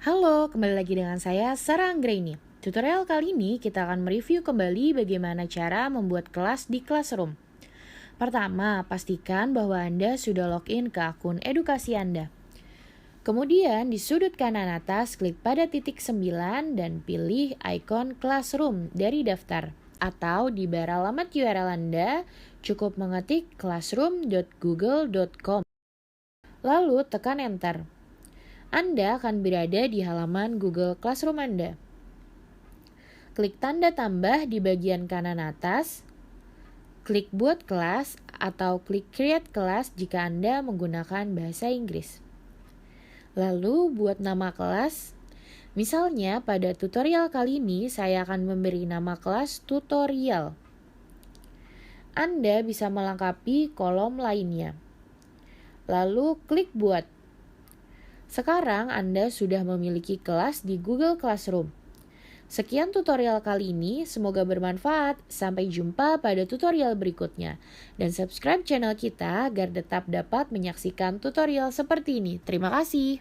Halo, kembali lagi dengan saya Sarah Anggraini. Tutorial kali ini kita akan mereview kembali bagaimana cara membuat kelas di Classroom. Pertama, pastikan bahwa Anda sudah login ke akun edukasi Anda. Kemudian di sudut kanan atas klik pada titik 9 dan pilih ikon Classroom dari daftar. Atau di bar alamat URL Anda, cukup mengetik classroom.google.com. Lalu tekan Enter. Anda akan berada di halaman Google Classroom Anda. Klik tanda tambah di bagian kanan atas, klik buat kelas atau klik create kelas jika Anda menggunakan bahasa Inggris. Lalu buat nama kelas. Misalnya pada tutorial kali ini saya akan memberi nama kelas tutorial. Anda bisa melengkapi kolom lainnya. Lalu klik buat. Sekarang Anda sudah memiliki kelas di Google Classroom. Sekian tutorial kali ini, semoga bermanfaat. Sampai jumpa pada tutorial berikutnya. Dan subscribe channel kita agar tetap dapat menyaksikan tutorial seperti ini. Terima kasih.